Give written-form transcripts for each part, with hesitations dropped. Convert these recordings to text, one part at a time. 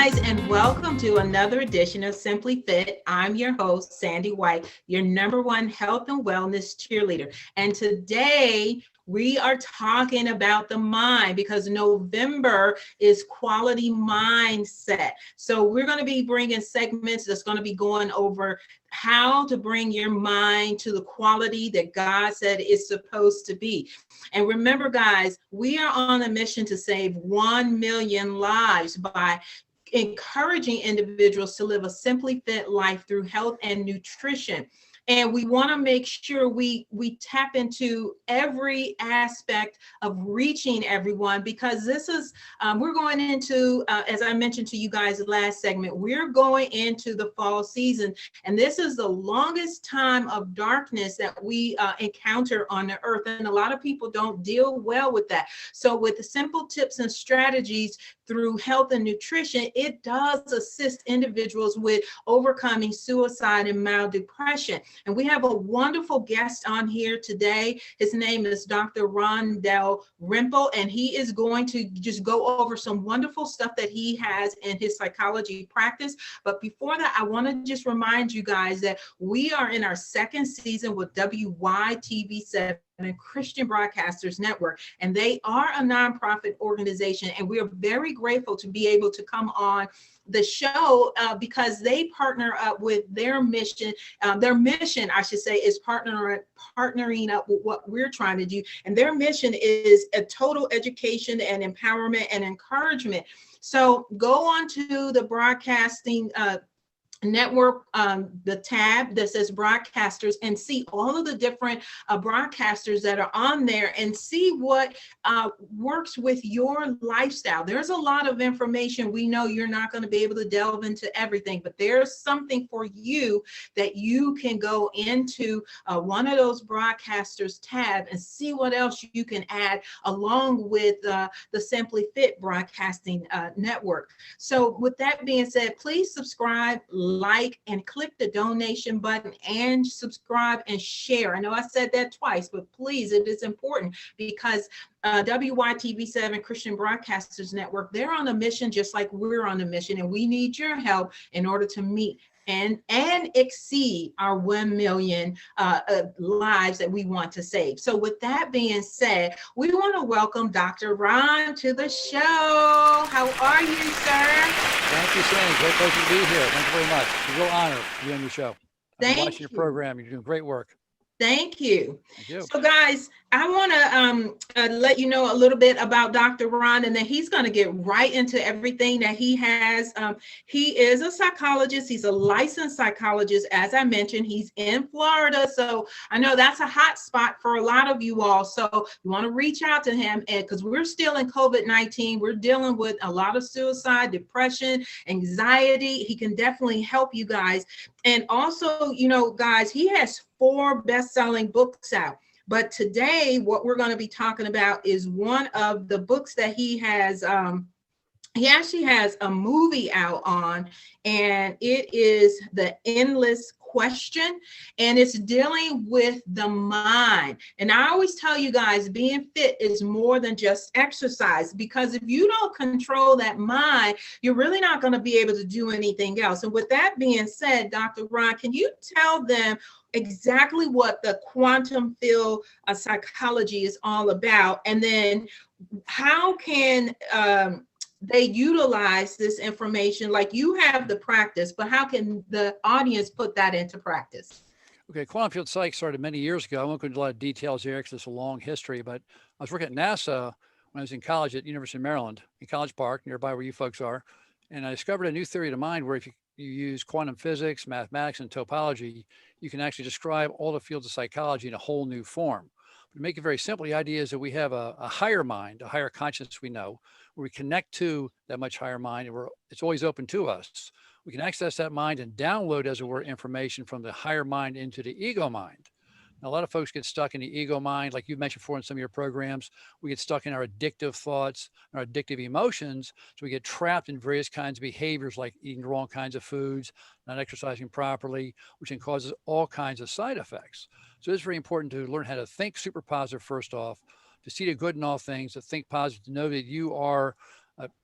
guys, and welcome to another edition of Simply Fit. I'm your host, Sandy White, your number one health and wellness cheerleader. And today we are talking about the mind because November is quality mindset. So we're going to be bringing segments that's going to be going over how to bring your mind to the quality that God said it's supposed to be. And remember, guys, we are on a mission to save 1 million lives by encouraging individuals to live a simply fit life through health and nutrition. And we want to make sure we tap into every aspect of reaching everyone, because this is, we're going into, as I mentioned to you guys last segment, we're going into the fall season. And this is the longest time of darkness that we encounter on the earth. And a lot of people don't deal well with that. So with the simple tips and strategies through health and nutrition, it does assist individuals with overcoming suicide and mild depression. And we have a wonderful guest on here today. His name is Dr. Ron Dalrymple, and he is going to just go over some wonderful stuff that he has in his psychology practice. But before that, I want to just remind you guys that we are in our second season with WYTV7 Christian Broadcasters Network, and they are a nonprofit organization, and we are very grateful to be able to come on the show because they partner up with their mission. Their mission, I should say, is partnering up with what we're trying to do, and their mission is a total education and empowerment and encouragement. So go on to the broadcasting network, the tab that says broadcasters, and see all of the different broadcasters that are on there, and see what works with your lifestyle. There's a lot of information. We know you're not going to be able to delve into everything, but there's something for you that you can go into one of those broadcasters tab and see what else you can add along with the Simply-FITT broadcasting network. So with that being said, please subscribe, like, and click the donation button, and subscribe and share. I know I said that twice, but please, it is important because WYTV7 Christian Broadcasters Network, they're on a mission just like we're on a mission, and we need your help in order to meet and exceed our 1 million lives that we want to save. So with that being said, we want to welcome Dr. Ron to the show. How are you, sir? Thank you, Sandy. Great pleasure to be here. Thank you very much. It's a real honor to be on your show. I've been watching your program. You're doing great work. Thank you. Thank you. So guys, I want to let you know a little bit about Dr. Ron, and then he's going to get right into everything that he has. He is a psychologist. He's a licensed psychologist. As I mentioned, he's in Florida. So I know that's a hot spot for a lot of you all. So you want to reach out to him, and because we're still in COVID-19, we're dealing with a lot of suicide, depression, anxiety. He can definitely help you guys. And also, you know, guys, he has 4 best-selling books out. But today, what we're going to be talking about is one of the books that he has. He actually has a movie out on, and it is The Endless Question, and it's dealing with the mind. And I always tell you guys, being fit is more than just exercise, because if you don't control that mind, you're really not going to be able to do anything else. And with that being said, Dr. Ron, can you tell them exactly what the quantum field psychology is all about, and then how can they utilize this information? Like, you have the practice, but how can the audience put that into practice? Okay, quantum field psych started many years ago. I won't go into a lot of details here because it's a long history, but I was working at NASA when I was in college at University of Maryland in College Park, nearby where you folks are. And I discovered a new theory of the mind where if you use quantum physics, mathematics, and topology, you can actually describe all the fields of psychology in a whole new form. But to make it very simple, the idea is that we have a higher mind, a higher consciousness we know, where we connect to that much higher mind, and it's always open to us. We can access that mind and download, as it were, information from the higher mind into the ego mind. Now, a lot of folks get stuck in the ego mind, like you mentioned before in some of your programs. We get stuck in our addictive thoughts, our addictive emotions. So we get trapped in various kinds of behaviors, like eating the wrong kinds of foods, not exercising properly, which can cause all kinds of side effects. So it's very important to learn how to think super positive first off, to see the good in all things, to think positive, to know that you are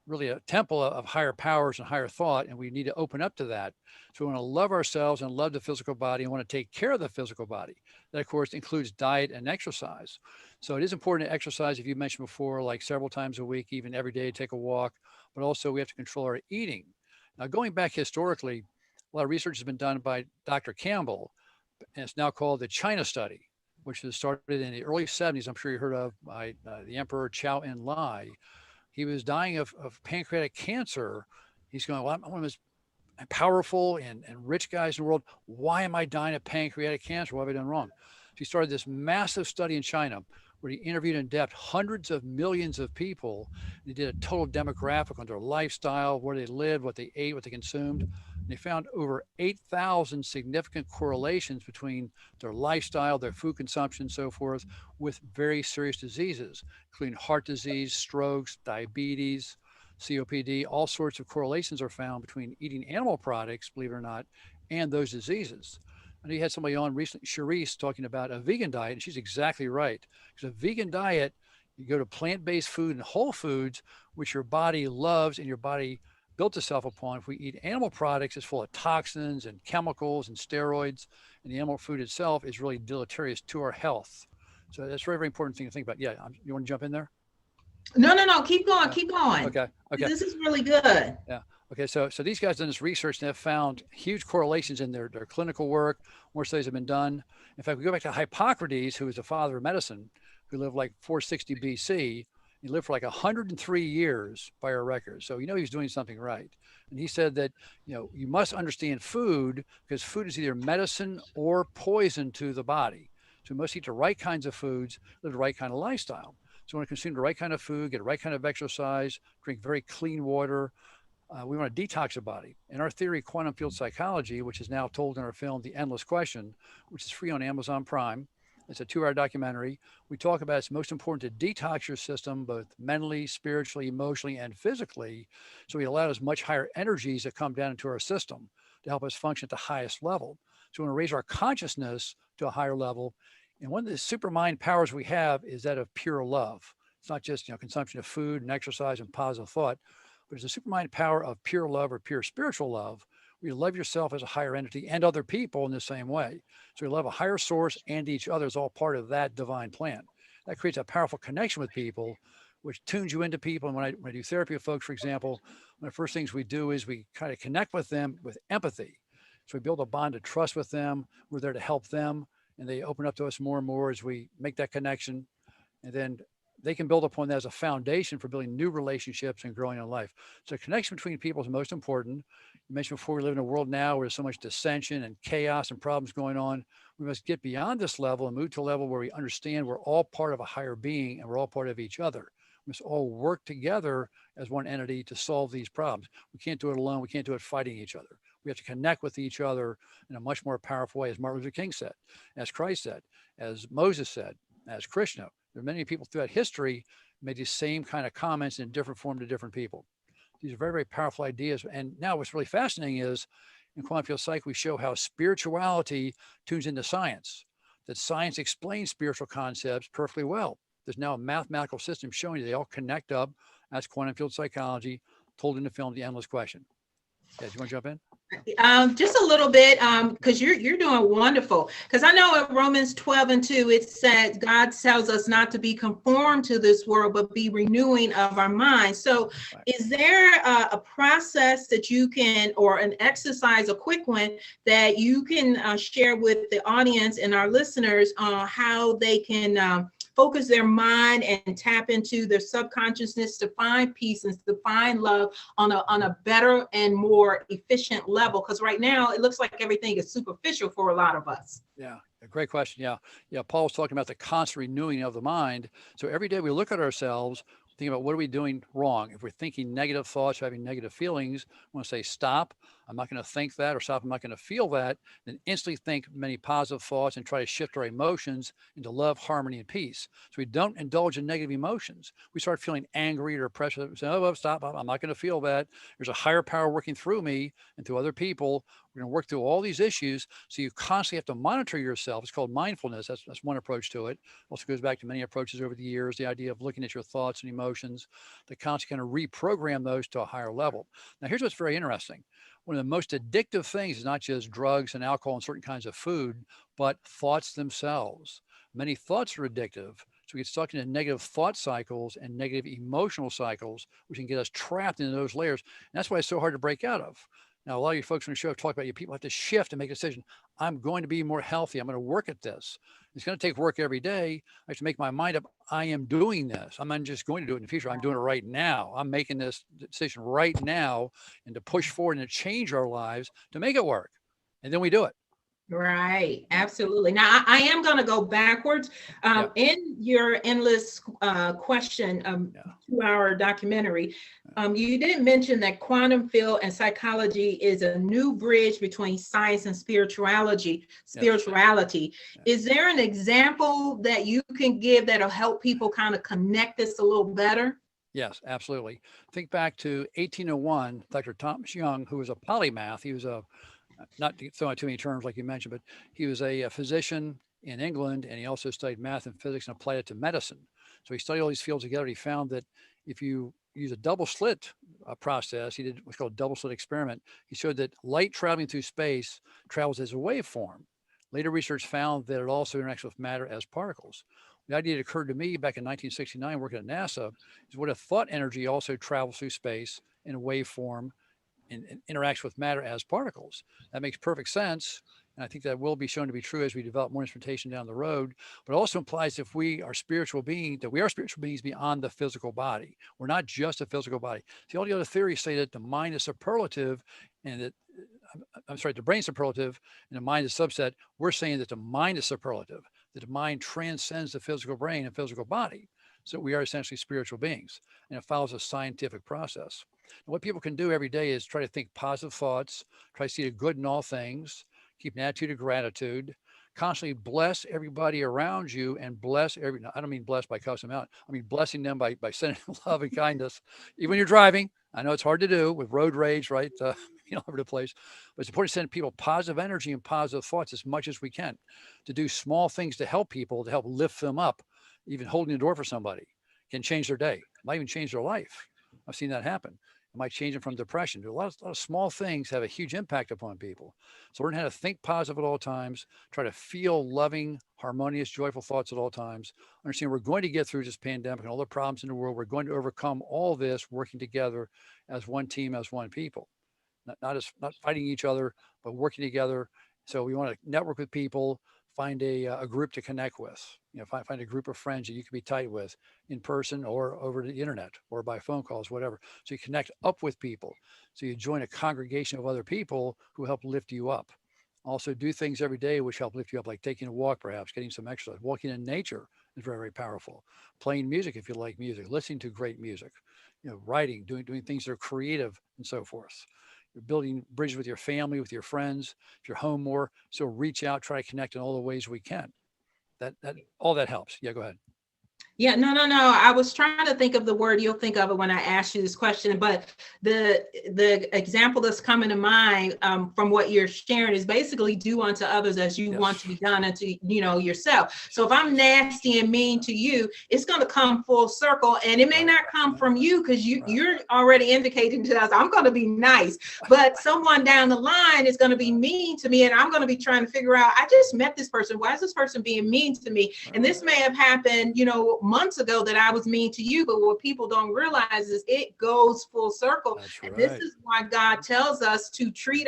really a temple of higher powers and higher thought, and we need to open up to that. So we want to love ourselves and love the physical body and want to take care of the physical body. That, of course, includes diet and exercise. So it is important to exercise, if you mentioned before, like several times a week, even every day, take a walk, but also we have to control our eating. Now, going back historically, a lot of research has been done by Dr. Campbell, and it's now called the China Study, which was started in the early 70s. I'm sure you heard of by the Emperor Chow En-lai. He was dying of pancreatic cancer. He's going, well, I'm one of the most powerful and rich guys in the world. Why am I dying of pancreatic cancer? What have I done wrong? So he started this massive study in China where he interviewed in depth hundreds of millions of people. He did a total demographic on their lifestyle, where they lived, what they ate, what they consumed. And they found over 8,000 significant correlations between their lifestyle, their food consumption, and so forth, with very serious diseases, including heart disease, strokes, diabetes, COPD. All sorts of correlations are found between eating animal products, believe it or not, and those diseases. And he had somebody on recently, Charisse, talking about a vegan diet, and she's exactly right. Because a vegan diet, you go to plant-based food and whole foods, which your body loves and your body built itself upon. If we eat animal products, it's full of toxins and chemicals and steroids, and the animal food itself is really deleterious to our health. So that's a very, very important thing to think about. Yeah, you want to jump in there? No. Keep going. Keep going. Okay. This is really good. Yeah. Okay. So these guys done this research and have found huge correlations in their clinical work. More studies have been done. In fact, we go back to Hippocrates, who was the father of medicine, who lived like 460 BC. He lived for like 103 years by our records. So, he was doing something right. And he said that, you must understand food, because food is either medicine or poison to the body. So we must eat the right kinds of foods, live the right kind of lifestyle. So we want to consume the right kind of food, get the right kind of exercise, drink very clean water. We want to detox the body. In our theory, quantum field psychology, which is now told in our film, The Endless Question, which is free on Amazon Prime. It's a 2-hour documentary. We talk about it's most important to detox your system, both mentally, spiritually, emotionally, and physically. So we allow as much higher energies that come down into our system to help us function at the highest level. So we want to raise our consciousness to a higher level. And one of the supermind powers we have is that of pure love. It's not just, consumption of food and exercise and positive thought, but it's a supermind power of pure love or pure spiritual love, where you love yourself as a higher entity and other people in the same way. So you love a higher source and each other is all part of that divine plan. That creates a powerful connection with people, which tunes you into people. And when I do therapy with folks, for example, one of the first things we do is we kind of connect with them with empathy. So we build a bond of trust with them. We're there to help them. And they open up to us more and more as we make that connection. And then they can build upon that as a foundation for building new relationships and growing in life. So connection between people is most important. You mentioned before, we live in a world now where there's so much dissension and chaos and problems going on. We must get beyond this level and move to a level where we understand we're all part of a higher being and we're all part of each other. We must all work together as one entity to solve these problems. We can't do it alone. We can't do it fighting each other. We have to connect with each other in a much more powerful way, as Martin Luther King said, as Christ said, as Moses said, as Krishna. There are many people throughout history made these same kind of comments in different form to different people. These are very, very powerful ideas. And now what's really fascinating is in quantum field psych, we show how spirituality tunes into science, that science explains spiritual concepts perfectly well. There's now a mathematical system showing you they all connect up. That's quantum field psychology, told in the film, The Endless Question. Yeah, do you want to jump in? Just a little bit, because you're doing wonderful. Because I know in Romans 12:2, it says God tells us not to be conformed to this world, but be renewing of our minds. So Right. is there a process that you can, or an exercise, a quick one, that you can share with the audience and our listeners on how they can focus their mind and tap into their subconsciousness to find peace and to find love on a better and more efficient level? Because right now it looks like everything is superficial for a lot of us. Yeah, a great question. Yeah. Paul's talking about the constant renewing of the mind. So every day we look at ourselves, think about what are we doing wrong. If we're thinking negative thoughts, having negative feelings, we want to say stop. I'm not going to think that, or stop, I'm not going to feel that, then instantly think many positive thoughts and try to shift our emotions into love, harmony, and peace. So we don't indulge in negative emotions. We start feeling angry or depressed. Say, oh, stop, I'm not going to feel that. There's a higher power working through me and through other people. We're going to work through all these issues. So you constantly have to monitor yourself. It's called mindfulness. That's one approach to it. Also goes back to many approaches over the years, the idea of looking at your thoughts and emotions, to constantly kind of reprogram those to a higher level. Now, here's what's very interesting. One of the most addictive things is not just drugs and alcohol and certain kinds of food, but thoughts themselves. Many thoughts are addictive. So we get stuck into negative thought cycles and negative emotional cycles, which can get us trapped into those layers. And that's why it's so hard to break out of. Now, a lot of you folks on the show have talked about, you people have to shift and make a decision. I'm going to be more healthy. I'm going to work at this. It's going to take work every day. I have to make my mind up. I am doing this. I'm not just going to do it in the future. I'm doing it right now. I'm making this decision right now, and to push forward and to change our lives to make it work. And then we do it. Right. Absolutely. Now, I am going to go backwards. In your endless question 2-hour documentary, you didn't mention that quantum field and psychology is a new bridge between science and spirituality. Is there an example that you can give that'll help people kind of connect this a little better? Yes, absolutely. Think back to 1801, Dr. Thomas Young, who was a polymath. He was not to throw out too many terms like you mentioned, but he was a physician in England, and he also studied math and physics and applied it to medicine. So he studied all these fields together. He found that if you use a double slit process, he did what's called a double slit experiment. He showed that light traveling through space travels as a waveform. Later research found that it also interacts with matter as particles. The idea that occurred to me back in 1969 working at NASA is what if thought energy also travels through space in a waveform and interacts with matter as particles. That makes perfect sense. And I think that will be shown to be true as we develop more instrumentation down the road. But it also implies if we are spiritual beings, that we are spiritual beings beyond the physical body. We're not just a physical body. See, all the other theories say that the mind is superlative and that, the brain is superlative and the mind is subset. We're saying that the mind is superlative, that the mind transcends the physical brain and physical body. So we are essentially spiritual beings, and it follows a scientific process. And what people can do every day is try to think positive thoughts, try to see the good in all things, keep an attitude of gratitude, constantly bless everybody around you, and bless I don't mean bless by cussing them out. I mean blessing them by sending love and kindness. Even when you're driving, I know it's hard to do with road rage, right? All over the place. But it's important to send people positive energy and positive thoughts as much as we can, to do small things to help people, to help lift them up. Even holding the door for somebody can change their day. It might even change their life. I've seen that happen. It might change them from depression. A lot of small things have a huge impact upon people. So learn how to think positive at all times, try to feel loving, harmonious, joyful thoughts at all times. Understand we're going to get through this pandemic and all the problems in the world. We're going to overcome all this working together as one team, as one people. Not fighting each other, but working together. So we want to network with people, find a group to connect with, find a group of friends that you can be tight with in person or over the internet or by phone calls, whatever. So you connect up with people. So you join a congregation of other people who help lift you up. Also do things every day which help lift you up, like taking a walk, perhaps getting some exercise. Walking in nature is very, very powerful. Playing music if you like music, listening to great music, writing, doing things that are creative and so forth. You're building bridges with your family, with your friends, if you're home more. So reach out, try to connect in all the ways we can. That all that helps. Yeah, go ahead. Yeah, no. I was trying to think of the word. You'll think of it when I ask you this question, but the example that's coming to mind from what you're sharing is basically do unto others as you want to be done unto yourself. So if I'm nasty and mean to you, it's going to come full circle, and it may not come from you because you're already indicating to us I'm going to be nice, but someone down the line is going to be mean to me, and I'm going to be trying to figure out, I just met this person. Why is this person being mean to me? And this may have happened, months ago that I was mean to you, but what people don't realize is it goes full circle. And this is why God tells us to treat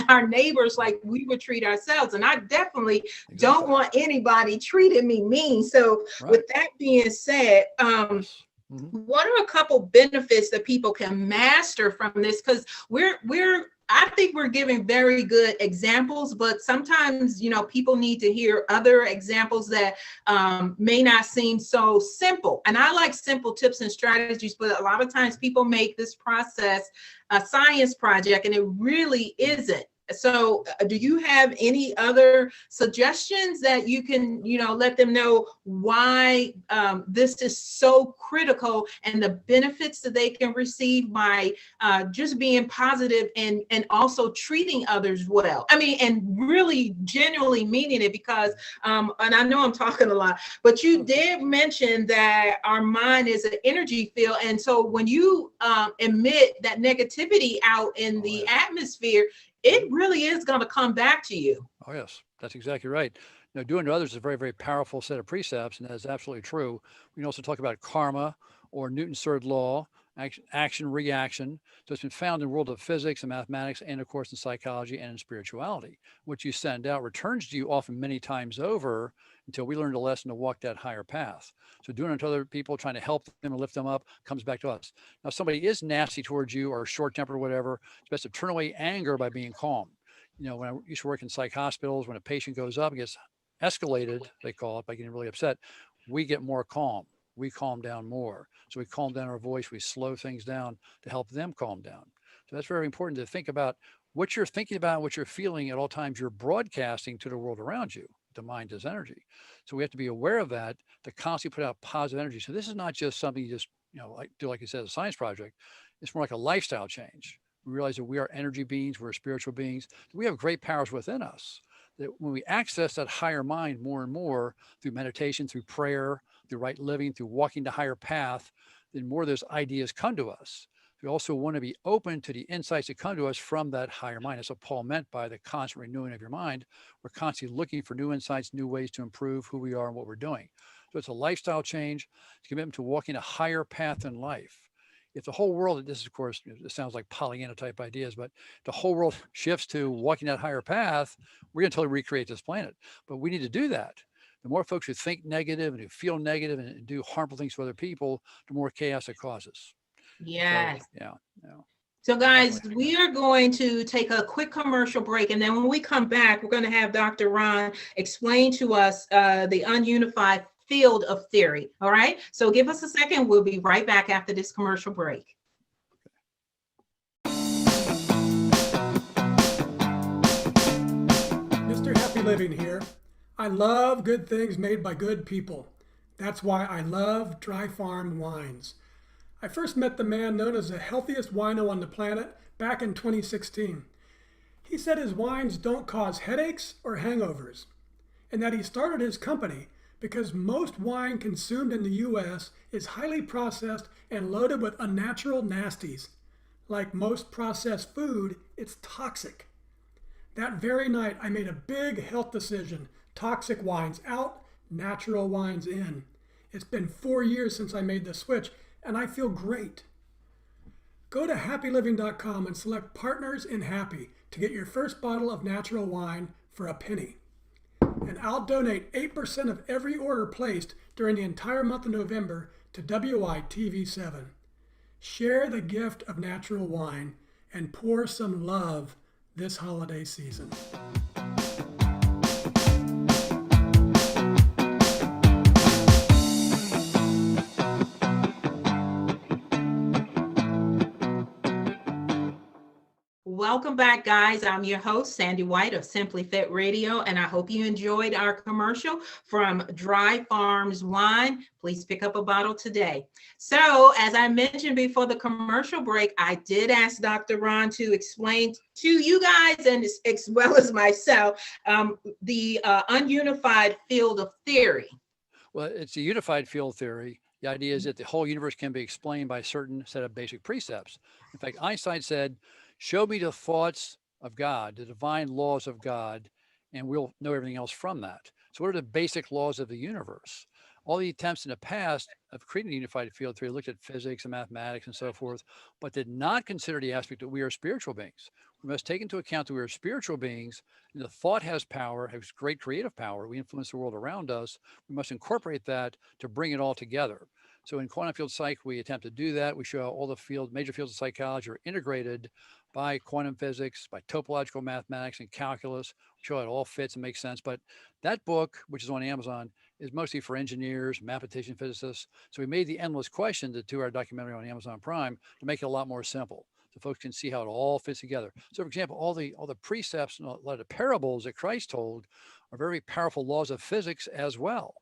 our neighbors like we would treat ourselves. And I definitely don't want anybody treating me mean. So with that being said, what are a couple benefits that people can master from this? Because we're I think we're giving very good examples, but sometimes, people need to hear other examples that may not seem so simple. And I like simple tips and strategies, but a lot of times people make this process a science project, and it really isn't. So do you have any other suggestions that you can, let them know why this is so critical and the benefits that they can receive by just being positive and also treating others well? I mean, and really genuinely meaning it, because, and I know I'm talking a lot, but you did mention that our mind is an energy field. And so when you emit that negativity out in the atmosphere, it really is going to come back to you. Oh, yes, that's exactly right. Doing to others is a very, very powerful set of precepts, and that's absolutely true. We can also talk about karma or Newton's third law, action, reaction. So it's been found in the world of physics and mathematics, and of course in psychology and in spirituality. What you send out returns to you often many times over until we learn the lesson to walk that higher path. So doing it to other people, trying to help them and lift them up, comes back to us. Now, if somebody is nasty towards you or short-tempered or whatever, it's best to turn away anger by being calm. When I used to work in psych hospitals, when a patient goes up and gets escalated, they call it, by getting really upset, we get more calm. We calm down more. So we calm down our voice. We slow things down to help them calm down. So that's very important to think about what you're thinking about, what you're feeling at all times. You're broadcasting to the world around you. The mind is energy. So we have to be aware of that, to constantly put out positive energy. So this is not just something you just, like you said, a science project. It's more like a lifestyle change. We realize that we are energy beings, we're spiritual beings. We have great powers within us. That when we access that higher mind more and more through meditation, through prayer, through right living, through walking the higher path, then more of those ideas come to us. We also want to be open to the insights that come to us from that higher mind. That's what Paul meant by the constant renewing of your mind. We're constantly looking for new insights, new ways to improve who we are and what we're doing. So it's a lifestyle change. It's a commitment to walking a higher path in life. If the whole world, this is, of course, it sounds like Pollyanna type ideas, but the whole world shifts to walking that higher path, we're going to totally recreate this planet. But we need to do that. The more folks who think negative and who feel negative and do harmful things to other people, the more chaos it causes. Yes. So, yeah. So guys, we are going to take a quick commercial break. And then when we come back, we're going to have Dr. Ron explain to us the ununified field of theory. All right. So give us a second. We'll be right back after this commercial break. Mr. Happy Living here. I love good things made by good people. That's why I love Dry Farm wines. I first met the man known as the healthiest wino on the planet back in 2016. He said his wines don't cause headaches or hangovers, and that he started his company because most wine consumed in the U.S. is highly processed and loaded with unnatural nasties. Like most processed food, it's toxic. That very night, I made a big health decision. Toxic wines out, natural wines in. It's been 4 years since I made the switch, and I feel great. Go to happyliving.com and select Partners in Happy to get your first bottle of natural wine for a penny. And I'll donate 8% of every order placed during the entire month of November to WITV7. Share the gift of natural wine and pour some love this holiday season. Welcome back, guys. I'm your host, Sandy White of Simply-FITT Radio, and I hope you enjoyed our commercial from Dry Farms Wine. Please pick up a bottle today. So, as I mentioned before the commercial break, I did ask Dr. Ron to explain to you guys, and as well as myself, the ununified field of theory. Well, it's a unified field theory. The idea is that the whole universe can be explained by a certain set of basic precepts. In fact, Einstein said, show me the thoughts of God, the divine laws of God, and we'll know everything else from that. So what are the basic laws of the universe? All the attempts in the past of creating a unified field theory looked at physics and mathematics and so forth, but did not consider the aspect that we are spiritual beings. We must take into account that we are spiritual beings, and the thought has power, has great creative power. We influence the world around us. We must incorporate that to bring it all together. So in quantum field psych, we attempt to do that. We show how all the major fields of psychology are integrated by quantum physics, by topological mathematics and calculus. We show how it all fits and makes sense. But that book, which is on Amazon, is mostly for engineers, mathematicians, physicists. So we made the endless question, the 2-hour documentary on Amazon Prime, to make it a lot more simple, so folks can see how it all fits together. So, for example, all the precepts and a lot of the parables that Christ told are very powerful laws of physics as well.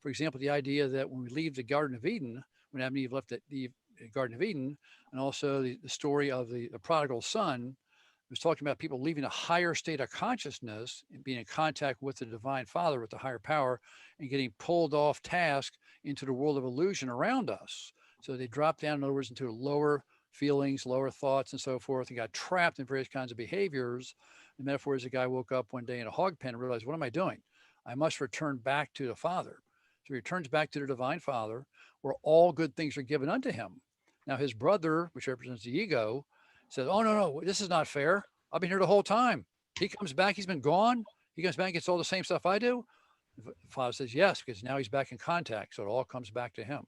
For example, the idea that when we leave the Garden of Eden, when Adam and Eve left the Garden of Eden, and also the story of the prodigal son, was talking about people leaving a higher state of consciousness and being in contact with the divine Father, with the higher power, and getting pulled off task into the world of illusion around us. So they dropped down, in other words, into lower feelings, lower thoughts, and so forth, and got trapped in various kinds of behaviors. The metaphor is a guy woke up one day in a hog pen and realized, what am I doing? I must return back to the Father. So he returns back to the divine Father, where all good things are given unto him. Now his brother, which represents the ego, says, oh, no, this is not fair. I've been here the whole time. He comes back, he's been gone. He comes back and gets all the same stuff I do. The Father says, yes, because now he's back in contact. So it all comes back to him.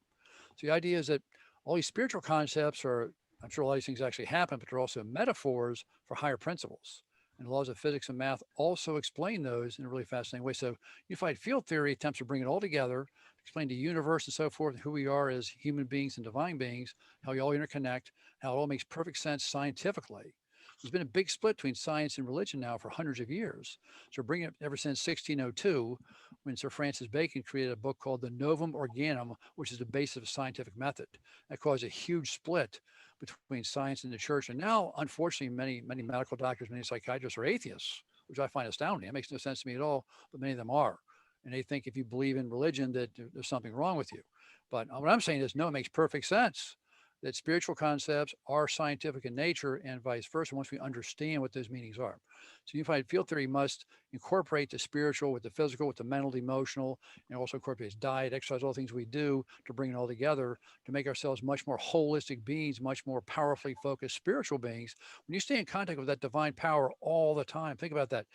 So the idea is that all these spiritual concepts are, I'm sure a lot of these things actually happen, but they're also metaphors for higher principles. And the laws of physics and math also explain those in a really fascinating way. So unified field theory attempts to bring it all together, explain the universe and so forth, who we are as human beings and divine beings, how we all interconnect, how it all makes perfect sense scientifically. There's been a big split between science and religion now for hundreds of years. So bringing it ever since 1602, when Sir Francis Bacon created a book called the Novum Organum, which is the basis of a scientific method. That caused a huge split between science and the church. And now, unfortunately, many medical doctors, many psychiatrists are atheists, which I find astounding. It makes no sense to me at all, but many of them are. And they think if you believe in religion that there's something wrong with you. But what I'm saying is, no, it makes perfect sense that spiritual concepts are scientific in nature and vice versa once we understand what those meanings are. So unified field theory must incorporate the spiritual with the physical, with the mental, the emotional, and also incorporates diet, exercise, all the things we do to bring it all together to make ourselves much more holistic beings, much more powerfully focused spiritual beings. When you stay in contact with that divine power all the time, think about that.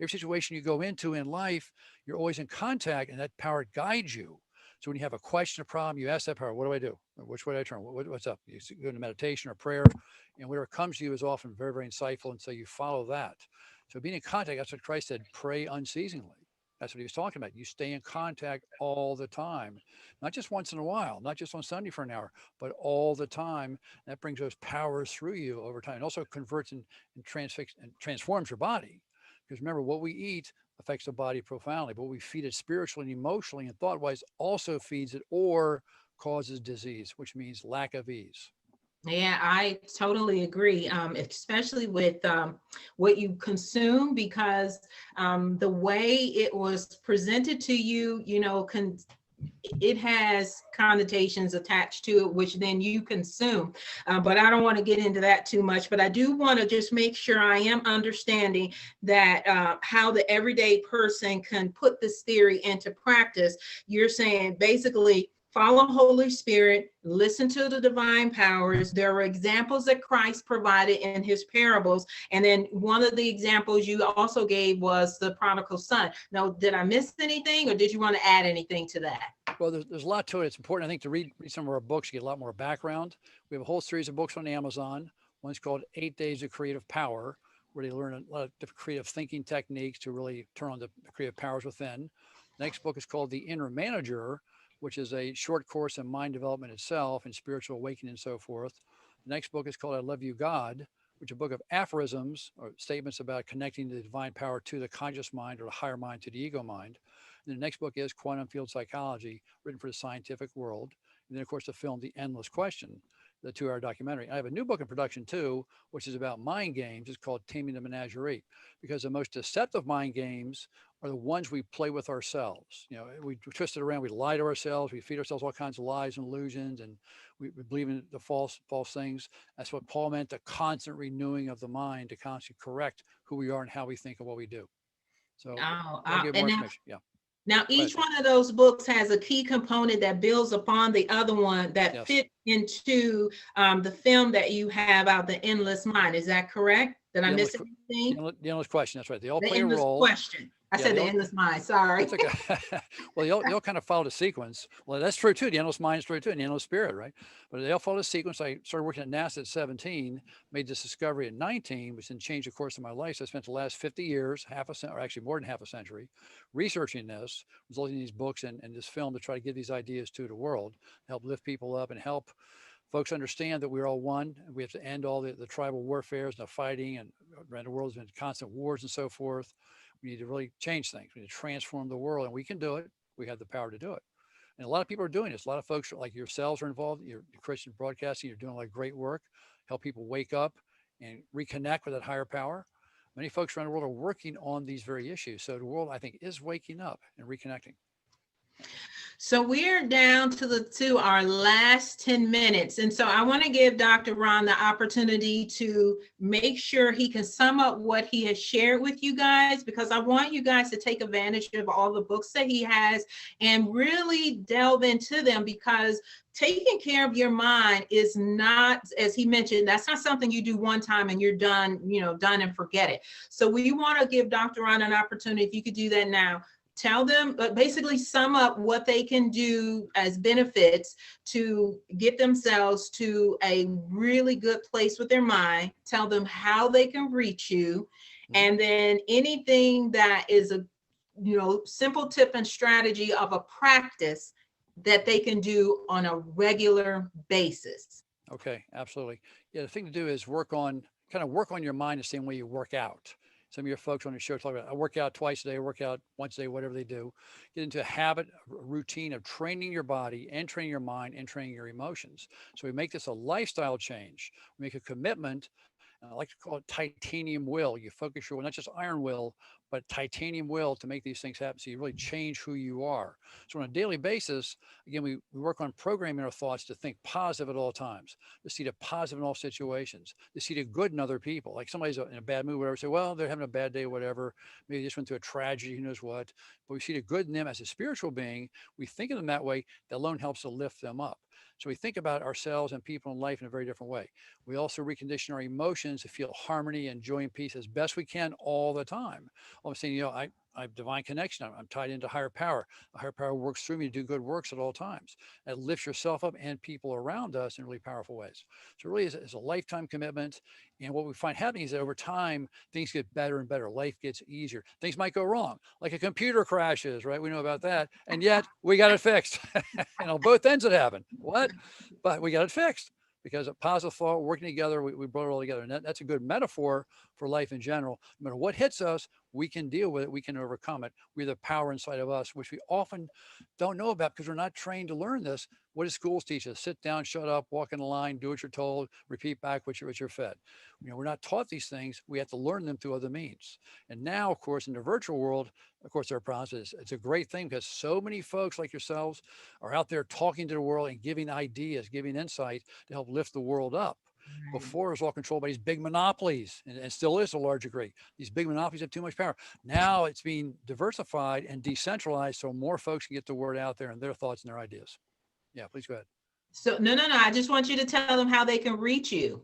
Every situation you go into in life, you're always in contact and that power guides you. So when you have a question, a problem, you ask that power, what do I do? Which way do I turn? What's up? You go into meditation or prayer, and whatever comes to you is often very, very insightful. And so you follow that. So being in contact, that's what Christ said, pray unceasingly. That's what he was talking about. You stay in contact all the time, not just once in a while, not just on Sunday for an hour, but all the time. That brings those powers through you over time. It also converts and transforms your body. Because remember, what we eat affects the body profoundly, but we feed it spiritually and emotionally and thought-wise also feeds it or causes disease, which means lack of ease. Yeah, I totally agree, especially with what you consume, because the way it was presented to you, it has connotations attached to it, which then you consume. But I don't want to get into that too much. But I do want to just make sure I am understanding that how the everyday person can put this theory into practice. You're saying basically, follow Holy Spirit, listen to the divine powers. There are examples that Christ provided in his parables. And then one of the examples you also gave was the prodigal son. Now, did I miss anything, or did you want to add anything to that? Well, there's a lot to it. It's important, I think, to read some of our books, get a lot more background. We have a whole series of books on Amazon. One's called 8 Days of Creative Power, where they learn a lot of different creative thinking techniques to really turn on the creative powers within. The next book is called The Inner Manager, which is a short course in mind development itself and spiritual awakening and so forth. The next book is called I Love You, God, which is a book of aphorisms or statements about connecting the divine power to the conscious mind or the higher mind to the ego mind. And the next book is Quantum Field Psychology, written for the scientific world. And then, of course, the film The Endless Question, the 2-hour documentary. I have a new book in production too, which is about mind games. It's called Taming the Menagerie, because the most deceptive mind games are the ones we play with ourselves. We twist it around, we lie to ourselves, we feed ourselves all kinds of lies and illusions, and we believe in the false things. That's what Paul meant, the constant renewing of the mind to constantly correct who we are and how we think and what we do. So I'll give more information. Yeah. Now, each one of those books has a key component that builds upon the other one that fits into the film that you have out, The Endless Mind. Is that correct? Did I miss anything? The endless question. That's right. They all play a role. Question. I said the endless mind. Sorry. That's okay. Well, you'll kind of follow the sequence. Well, that's true too. The endless mind is true too, and the endless spirit, right? But they'll follow the sequence. I started working at NASA at 17, made this discovery at 19, which then changed the course of my life. So I spent the last 50 years, or actually more than half a century, researching this, resulting in these books and this film to try to give these ideas to the world, help lift people up and help folks understand that we're all one. And we have to end all the tribal warfares and the fighting, and around the world has been constant wars and so forth. We need to really change things. We need to transform the world, and we can do it. We have the power to do it. And a lot of people are doing this. A lot of folks like yourselves are involved. You're Christian broadcasting. You're doing a lot of great work, help people wake up and reconnect with that higher power. Many folks around the world are working on these very issues. So the world, I think, is waking up and reconnecting. So we're down to our last 10 minutes. And so I want to give Dr. Ron the opportunity to make sure he can sum up what he has shared with you guys, because I want you guys to take advantage of all the books that he has and really delve into them, because taking care of your mind is not, as he mentioned, that's not something you do one time and you're done, done and forget it. So we want to give Dr. Ron an opportunity, if you could do that now. Tell them, basically sum up what they can do as benefits to get themselves to a really good place with their mind. Tell them how they can reach you. And then anything that is a, simple tip and strategy of a practice that they can do on a regular basis. Okay, absolutely. Yeah, the thing to do is work on your mind the same way you work out. Some of your folks on the show talk about, I work out twice a day, I work out once a day, whatever they do. Get into a habit, a routine of training your body and training your mind and training your emotions. So we make this a lifestyle change. We make a commitment. I like to call it titanium will. You focus your will, not just iron will, but titanium will to make these things happen. So you really change who you are. So on a daily basis, again, we work on programming our thoughts to think positive at all times, to see the positive in all situations, to see the good in other people. Like somebody's in a bad mood, whatever, say, well, they're having a bad day, whatever. Maybe they just went through a tragedy, who knows what. But we see the good in them as a spiritual being. We think of them that way. That alone helps to lift them up. So we think about ourselves and people in life in a very different way. We also recondition our emotions to feel harmony and joy and peace as best we can all the time. All of a sudden, I have divine connection. I'm tied into higher power. A higher power works through me to do good works at all times. That lifts yourself up and people around us in really powerful ways. So it really is a lifetime commitment. And what we find happening is that over time, things get better and better. Life gets easier. Things might go wrong, like a computer crashes, right? We know about that. And yet we got it fixed. And on both ends it happened. What? But we got it fixed. Because a positive thought, working together, we brought it all together. And that's a good metaphor for life in general. No matter what hits us, we can deal with it. We can overcome it. We have the power inside of us, which we often don't know about because we're not trained to learn this. What do schools teach us? Sit down, shut up, walk in the line, do what you're told, repeat back what you're fed. We're not taught these things. We have to learn them through other means. And now, of course, in the virtual world, of course, there are problems. It's a great thing because so many folks like yourselves are out there talking to the world and giving ideas, giving insight to help lift the world up. Before, it was all controlled by these big monopolies, and still is to a large degree. These big monopolies have too much power. Now it's being diversified and decentralized so more folks can get the word out there and their thoughts and their ideas. Yeah, please go ahead. So no. I just want you to tell them how they can reach you.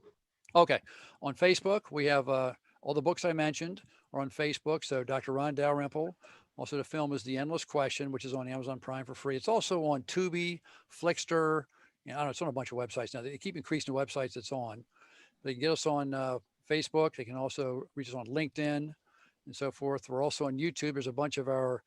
Okay. On Facebook, we have all the books I mentioned are on Facebook. So Dr. Ron Dalrymple. Also, the film is The Endless Question, which is on Amazon Prime for free. It's also on Tubi, Flickster. I don't know, it's on a bunch of websites now. They keep increasing the websites it's on. They can get us on Facebook. They can also reach us on LinkedIn and so forth. We're also on YouTube. There's a bunch of our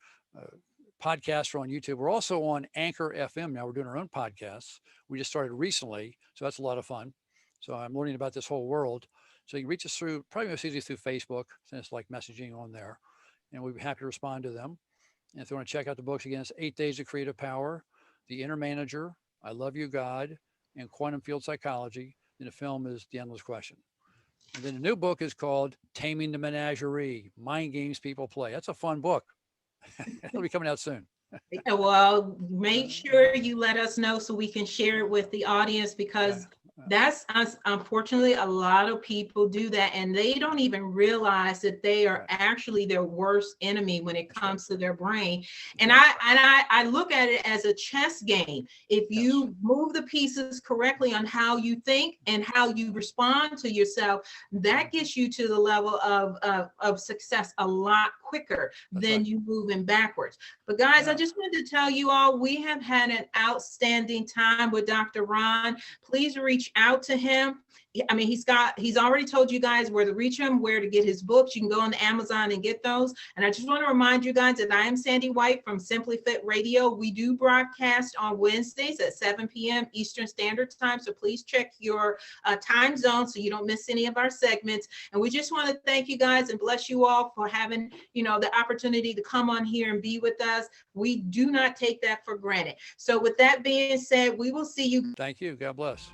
podcasts are on YouTube. We're also on Anchor FM now. We're doing our own podcasts. We just started recently, so that's a lot of fun. So I'm learning about this whole world. So you can reach us through, probably most easily through Facebook, since it's like messaging on there. And we'd be happy to respond to them. And if you want to check out the books, again, it's 8 Days of Creative Power, The Inner Manager, I Love You, God, and Quantum Field Psychology. And the film is The Endless Question. And then the new book is called Taming the Menagerie, Mind Games People Play. That's a fun book. It'll be coming out soon. Well, make sure you let us know so we can share it with the audience, because That's unfortunately a lot of people do that, and they don't even realize that they are actually their worst enemy when it comes to their brain. And I look at it as a chess game. If you move the pieces correctly on how you think and how you respond to yourself, that gets you to the level of success a lot quicker than you moving backwards. But guys, I just wanted to tell you all, we have had an outstanding time with Dr. Ron. Please reach out to him. I mean, he's already told you guys where to reach him, where to get his books. You can go on Amazon and get those. And I just want to remind you guys that I am Sandy White from Simply-FITT Radio. We do broadcast on Wednesdays at 7 p.m. Eastern Standard Time. So please check your time zone so you don't miss any of our segments. And we just want to thank you guys and bless you all for having, the opportunity to come on here and be with us. We do not take that for granted. So with that being said, we will see you. Thank you. God bless.